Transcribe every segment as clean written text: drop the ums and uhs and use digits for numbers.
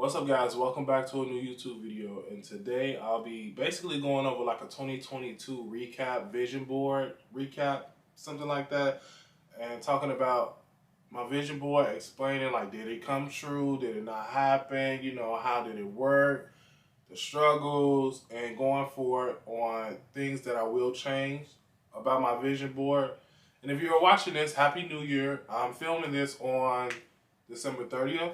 What's up, guys? Welcome back to a new YouTube video, and today I'll be basically going over like a 2022 recap, vision board recap, something like that, and talking about my vision board, explaining like, did it come true, did it not happen, how did it work, the struggles, and going forward on things that I will change about my vision board. And if you're watching this, Happy New Year. I'm filming this on December 30th.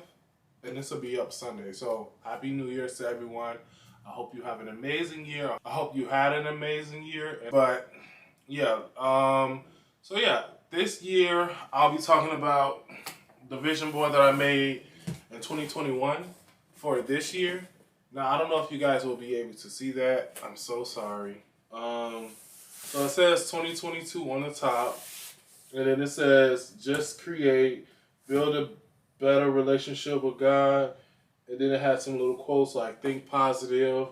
And this will be up Sunday. So Happy New Year to everyone. I hope you have an amazing year. I hope you had an amazing year. But yeah, this year I'll be talking about the vision board that I made in 2021 for this year. Now I don't know if you guys will be able to see that. I'm so sorry. So it says 2022 on the top, and then it says just create, build a better relationship with God. And then it had some little quotes like think positive,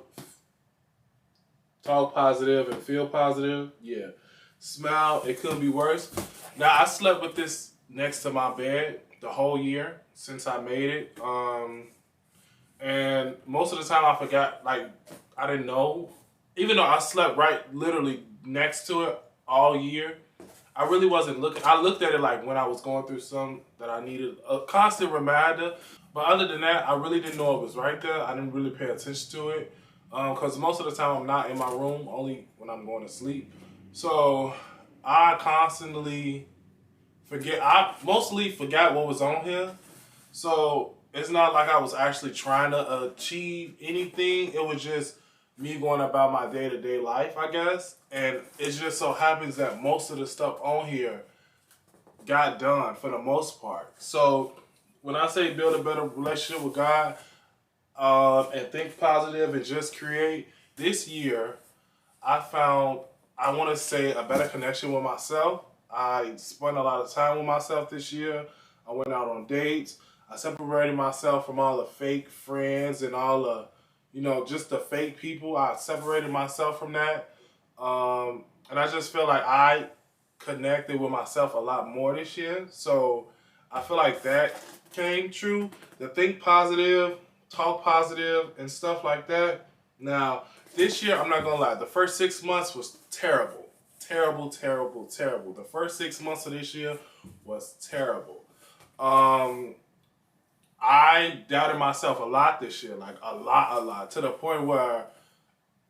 talk positive, and feel positive. Yeah. Smile, it could be worse. Now, I slept with this next to my bed the whole year since I made it. And most of the time I forgot, like, I didn't know. Even though I slept literally next to it all year, I really wasn't looking. I looked at it like when I was going through something that I needed a constant reminder. But other than that, I really didn't know it was right there. I didn't really pay attention to it because most of the time I'm not in my room, only when I'm going to sleep. So I constantly forget. I mostly forgot what was on here. So it's not like I was actually trying to achieve anything. It was just me going about my day-to-day life, I guess. And it just so happens that most of the stuff on here got done for the most part. So when I say build a better relationship with God and think positive and just create, this year I found, I want to say, a better connection with myself. I spent a lot of time with myself this year. I went out on dates. I separated myself from all the fake friends and all the just the fake people. I separated myself from that. And I just feel like I connected with myself a lot more this year. So I feel like that came true. The think positive, talk positive, and stuff like that. Now, this year, I'm not going to lie, the first 6 months was terrible. Terrible, terrible, terrible. The first 6 months of this year was terrible. I doubted myself a lot this year, like a lot, to the point where,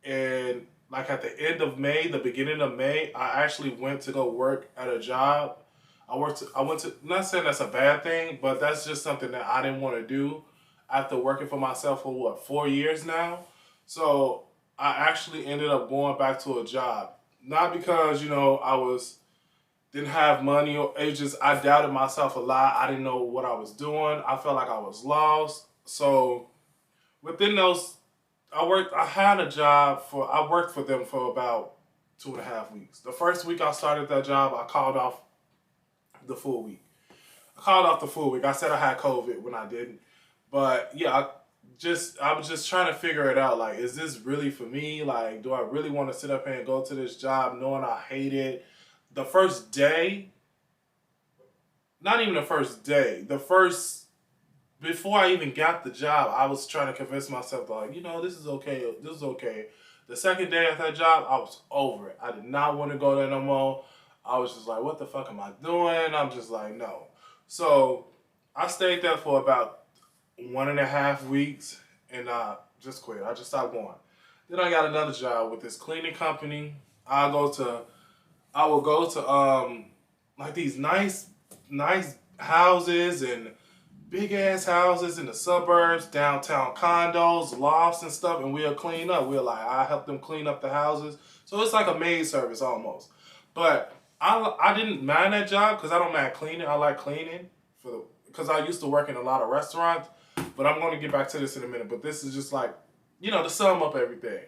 at the end of May, the beginning of May, I actually went to go work at a job. I went to, not saying that's a bad thing, but that's just something that I didn't want to do after working for myself for 4 years now. So I actually ended up going back to a job, not because, didn't have money, or it just, I doubted myself a lot. I didn't know what I was doing. I felt like I was lost. So within those, I worked for them for about 2.5 weeks. The first week I started that job, I called off the full week. I said I had COVID when I didn't. But yeah, I was just trying to figure it out. Like, is this really for me? Like, do I really want to sit up here and go to this job knowing I hate it? The first day, not even the first day, before I even got the job, I was trying to convince myself, like, this is okay, this is okay. The second day at that job, I was over it. I did not want to go there no more. I was just like, what the fuck am I doing? I'm just like, no. So I stayed there for about 1.5 weeks, and I just quit. I just stopped going. Then I got another job with this cleaning company. I would go to like these nice houses and big ass houses in the suburbs, downtown condos, lofts and stuff, and we'll clean up. I help them clean up the houses. So it's like a maid service almost. But I didn't mind that job because I don't mind cleaning. I like cleaning because I used to work in a lot of restaurants. But I'm going to get back to this in a minute. But this is just like, to sum up everything,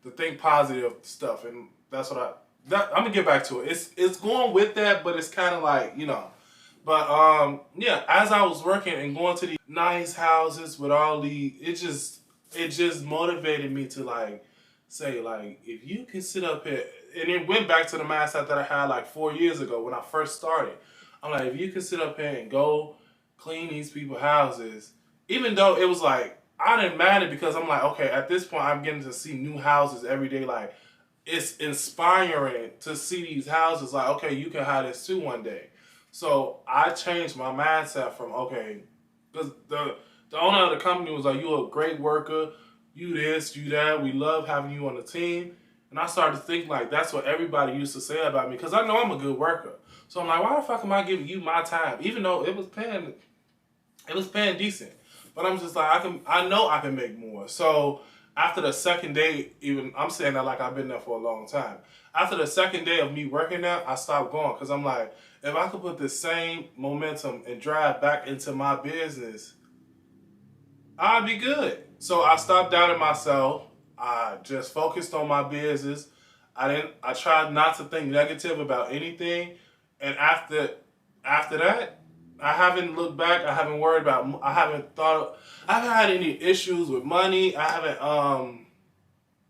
the think positive stuff, and that's what I'm gonna get back to it. It's going with that, but it's kind of like, But yeah, as I was working and going to these nice houses with all it just motivated me to say if you can sit up here, and it went back to the mindset that I had 4 years ago when I first started. I'm like, if you can sit up here and go clean these people's houses, even though it was I I didn't mind it because I'm like, okay, at this point, I'm getting to see new houses every day. Like, it's inspiring to see these houses. Like, okay, you can have this too one day. So I changed my mindset from, okay, because the owner of the company was like, you're a great worker, you this, you that, we love having you on the team. And I started to think like that's what everybody used to say about me because I know I'm a good worker. So I'm like, why the fuck am I giving you my time? Even though it was paying decent. But I'm just like, I know I can make more. So after the second day, even I'm saying that like I've been there for a long time. After the second day of me working there, I stopped going because I'm like, if I could put the same momentum and drive back into my business, I'd be good. So I stopped doubting myself. I just focused on my business. I tried not to think negative about anything. And after that, I haven't looked back. I haven't worried about, I haven't had any issues with money. I haven't,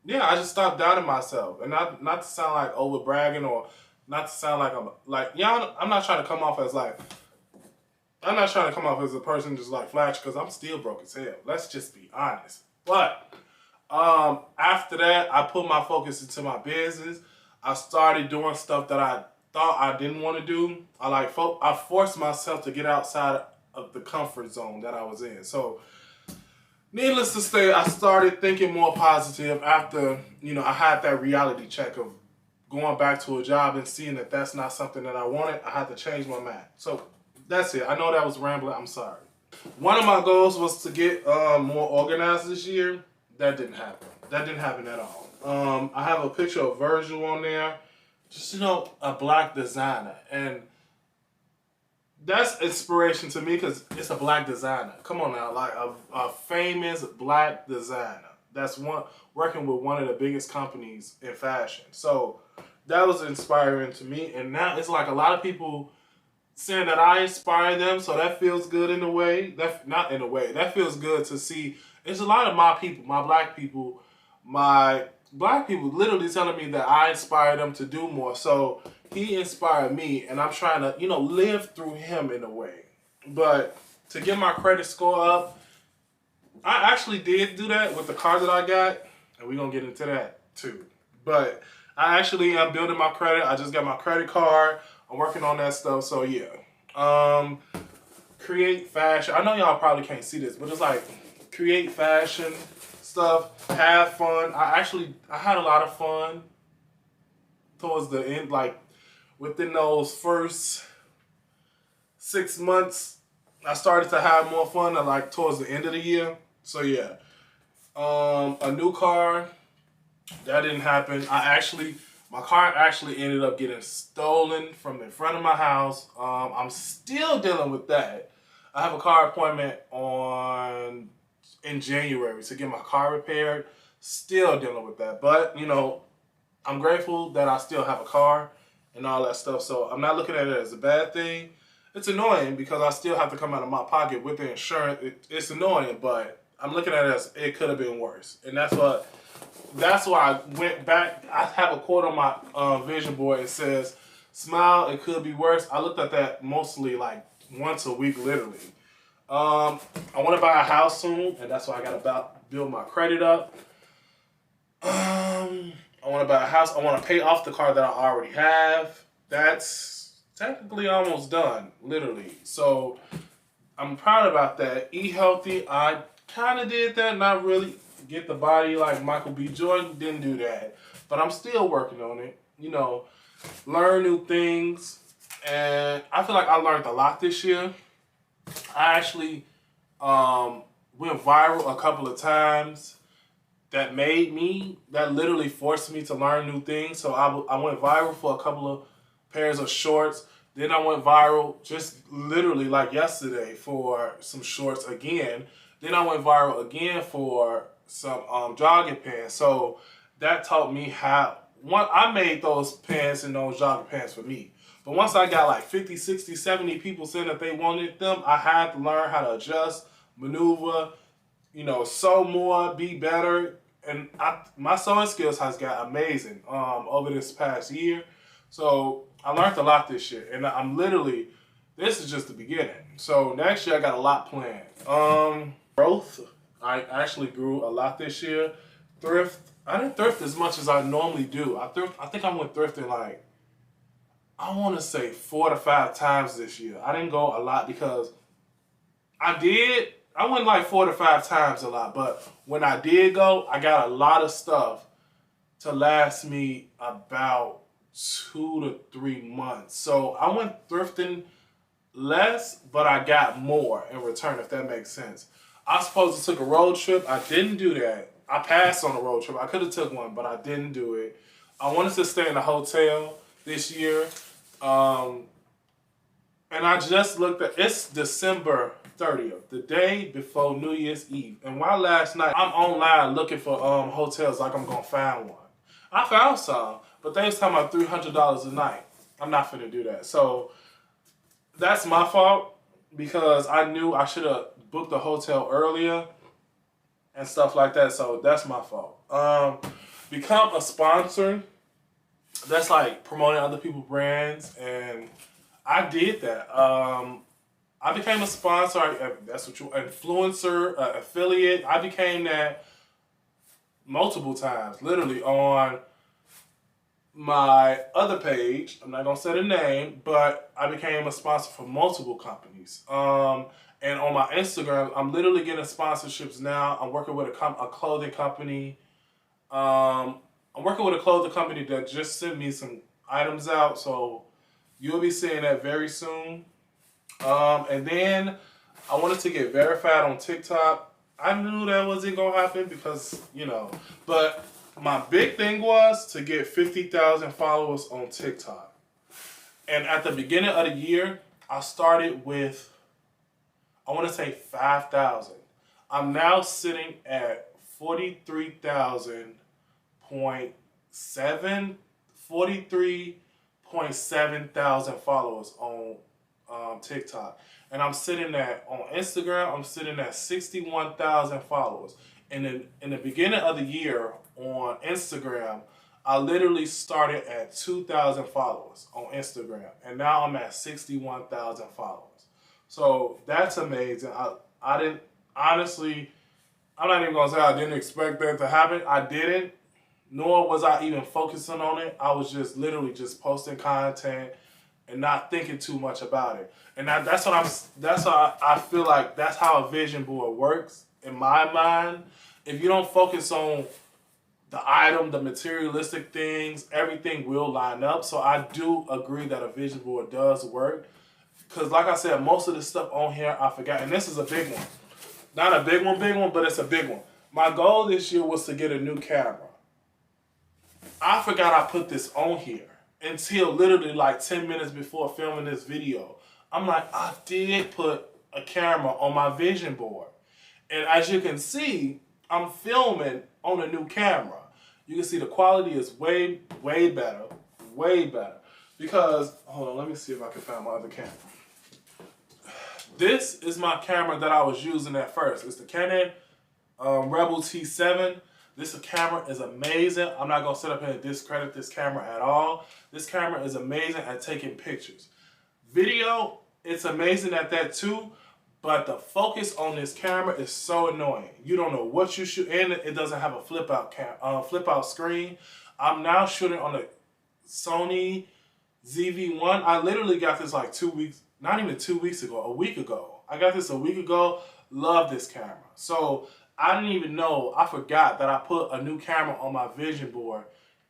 yeah, I just stopped doubting myself. And not to sound like over bragging or not to sound like I'm not trying to come off as like, I'm not trying to come off as a person just like flash because I'm still broke as hell. Let's just be honest. But after that, I put my focus into my business. I started doing stuff that I thought I didn't want to do. I forced myself to get outside of the comfort zone that I was in. So, needless to say, I started thinking more positive after, I had that reality check of going back to a job and seeing that that's not something that I wanted. I had to change my mind. So, that's it. I know that was rambling. I'm sorry. One of my goals was to get more organized this year. That didn't happen. That didn't happen at all. I have a picture of Virgil on there. Just, a black designer. And that's inspiration to me because it's a black designer. Come on now. Like a famous black designer. That's working with one of the biggest companies in fashion. So that was inspiring to me. And now it's like a lot of people saying that I inspire them, so that feels good in a way. That feels good to see. It's a lot of my people, my black people literally telling me that I inspire them to do more. So he inspired me, and I'm trying to, live through him in a way. But to get my credit score up, I actually did do that with the car that I got, and we're going to get into that too. But I actually am building my credit. I just got my credit card. I'm working on that stuff, so yeah. Create fashion. I know y'all probably can't see this, but it's like create fashion stuff, have fun. I had a lot of fun towards the end, like within those first 6 months, I started to have more fun like towards the end of the year. So yeah. A new car, that didn't happen. My car actually ended up getting stolen from in front of my house. I'm still dealing with that. I have a car appointment in January to get my car repaired. Still dealing with that. But, I'm grateful that I still have a car and all that stuff. So I'm not looking at it as a bad thing. It's annoying because I still have to come out of my pocket with the insurance. It's annoying, but I'm looking at it as it could have been worse. And that's why I went back. I have a quote on my vision board. It says, smile, it could be worse. I looked at that mostly like once a week, literally. I want to buy a house soon, and that's why I got to build my credit up. I want to buy a house. I want to pay off the car that I already have. That's technically almost done, literally. So I'm proud about that. Eat healthy. I kind of did that, not really. Get the body like Michael B. Jordan, didn't do that. But I'm still working on it. Learn new things. And I feel like I learned a lot this year. I actually went viral a couple of times. That literally forced me to learn new things. So I went viral for a couple of pairs of shorts. Then I went viral just literally like yesterday for some shorts again. Then I went viral again for some jogging pants. So that taught me I made those pants and those jogging pants for me. But once I got like 50, 60, 70 people saying that they wanted them, I had to learn how to adjust, maneuver, sew more, be better. And my sewing skills has got amazing over this past year. So I learned a lot this year. And this is just the beginning. So next year I got a lot planned. Growth. I actually grew a lot this year. Thrift. I didn't thrift as much as I normally do. I think I went thrifting like, I want to say 4 to 5 times this year. I didn't go a lot because I did. I went like 4 to 5 times a lot, but when I did go, I got a lot of stuff to last me about 2 to 3 months. So I went thrifting less, but I got more in return, if that makes sense. I supposed to took a road trip. I didn't do that. I passed on a road trip. I could have took one, but I didn't do it. I wanted to stay in a hotel this year. And I just looked at, it's December 30th, the day before New Year's Eve. And why last night, I'm online looking for hotels like I'm going to find one. I found some, but they was talking about $300 a night. I'm not finna do that. So that's my fault because I knew I should have booked the hotel earlier and stuff like that. So that's my fault. Become a sponsor. That's like promoting other people's brands, and I did that. I became a sponsor. That's what you influencer, affiliate. I became that multiple times, literally on my other page. I'm not gonna say the name, but I became a sponsor for multiple companies. And on my Instagram, I'm literally getting sponsorships now. I'm working with a clothing company. I'm working with a clothing company that just sent me some items out, so you'll be seeing that very soon. And then I wanted to get verified on TikTok. I knew that wasn't gonna happen because, but my big thing was to get 50,000 followers on TikTok. And at the beginning of the year, I started with, I want to say 5,000. I'm now sitting at 43.7 thousand followers on TikTok. And I'm sitting at, on Instagram, I'm sitting at 61,000 followers. And in the beginning of the year on Instagram, I literally started at 2,000 followers on Instagram. And now I'm at 61,000 followers. So that's amazing. I didn't, honestly, I'm not even going to say I didn't expect that to happen. I didn't, nor was I even focusing on it. I was just literally just posting content and not thinking too much about it. And that's how I feel like that's how a vision board works in my mind. If you don't focus on the item, the materialistic things, everything will line up. So I do agree that a vision board does work. Because like I said, most of the stuff on here I forgot. And this is a big one. Not a big one, but it's a big one. My goal this year was to get a new camera. I forgot I put this on here until literally like 10 minutes before filming this video. I'm like, I did put a camera on my vision board. And as you can see, I'm filming on a new camera. You can see the quality is way, way better. Way better. Because, hold on, let me see if I can find my other camera. This is my camera that I was using at first. It's the Canon Rebel T7. This camera is amazing. I'm not going to sit up here and discredit this camera at all. This camera is amazing at taking pictures. Video, it's amazing at that too, but the focus on this camera is so annoying. You don't know what you shoot, and it doesn't have a flip out screen. I'm now shooting on the Sony ZV-1. I literally got this like 2 weeks, not even 2 weeks ago, a week ago. I got this a week ago. Love this camera. So I didn't even know, I forgot that I put a new camera on my vision board.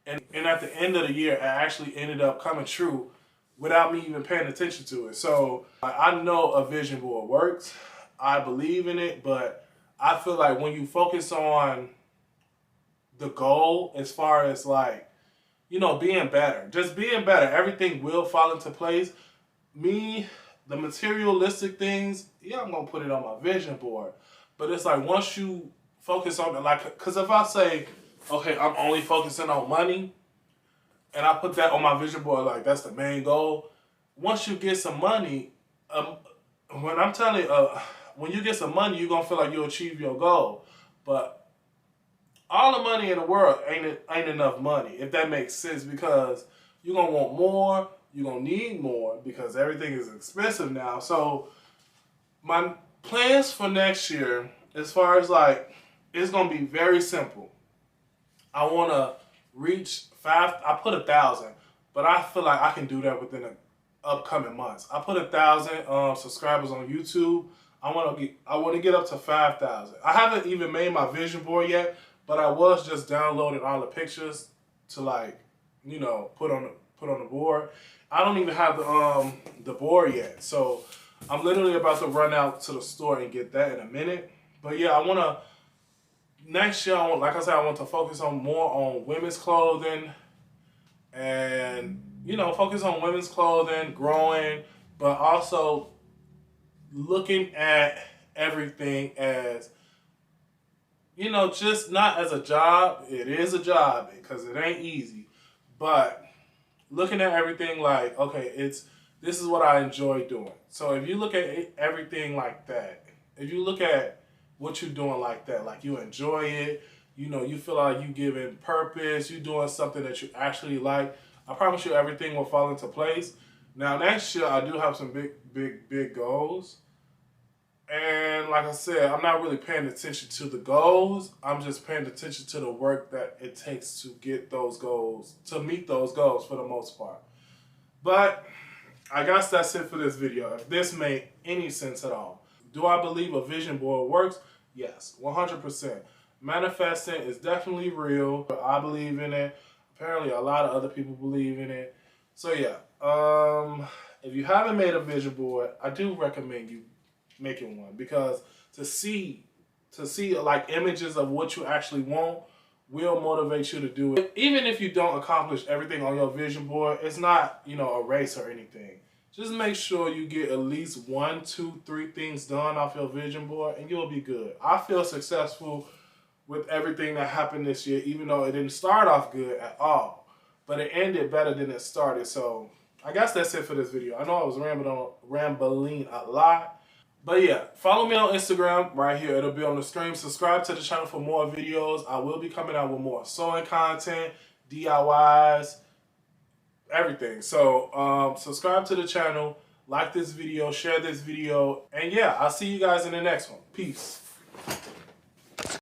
And at the end of the year, it actually ended up coming true without me even paying attention to it. So I know a vision board works. I believe in it, but I feel like when you focus on the goal as far as like, being better, just being better, everything will fall into place. The materialistic things, yeah, I'm going to put it on my vision board. But it's like once you focus on it, like, because if I say, okay, I'm only focusing on money, and I put that on my vision board, like that's the main goal. Once you get some money, when I'm telling you, when you get some money, you're going to feel like you'll achieve your goal. But all the money in the world ain't enough money, if that makes sense, because you're going to want more, you're going to need more, because everything is expensive now. So my plans for next year as far as like, it's gonna be very simple. I want to reach 5. I put 1,000, but I feel like I can do that within the upcoming months. I put 1,000 subscribers on YouTube. I want to get up to 5,000. I haven't even made my vision board yet, but I was just downloading all the pictures to like, you know, put on the board. I don't even have the board yet, so I'm literally about to run out to the store and get that in a minute. But yeah, I want to. Next year, like I said, I want to focus on more on women's clothing and, you know, focus on women's clothing, growing, but also looking at everything as, you know, just not as a job. It is a job because it ain't easy, but looking at everything like, okay, this is what I enjoy doing. So if you look at everything like that, if you look at what you're doing like that, like you enjoy it, you know, you feel like you giving purpose, you doing something that you actually like, I promise you everything will fall into place. Now next year I do have some big goals. And like I said, I'm not really paying attention to the goals. I'm just paying attention to the work that it takes to get those goals, to meet those goals for the most part. But I guess that's it for this video. If this made any sense at all. Do I believe a vision board works? Yes, 100%. Manifesting is definitely real. I believe in it. Apparently a lot of other people believe in it. So yeah, if you haven't made a vision board, I do recommend you making one, because to see like images of what you actually want will motivate you to do it. Even if you don't accomplish everything on your vision board, it's not, you know, a race or anything. Just make sure you get at least 1, 2, 3 things done off your vision board and you'll be good. I feel successful with everything that happened this year, even though it didn't start off good at all. But it ended better than it started. So I guess that's it for this video. I know I was rambling a lot. But yeah, follow me on Instagram right here. It'll be on the screen. Subscribe to the channel for more videos. I will be coming out with more sewing content, DIYs, everything. So subscribe to the channel, like this video, share this video, and yeah, I'll see you guys in the next one. Peace.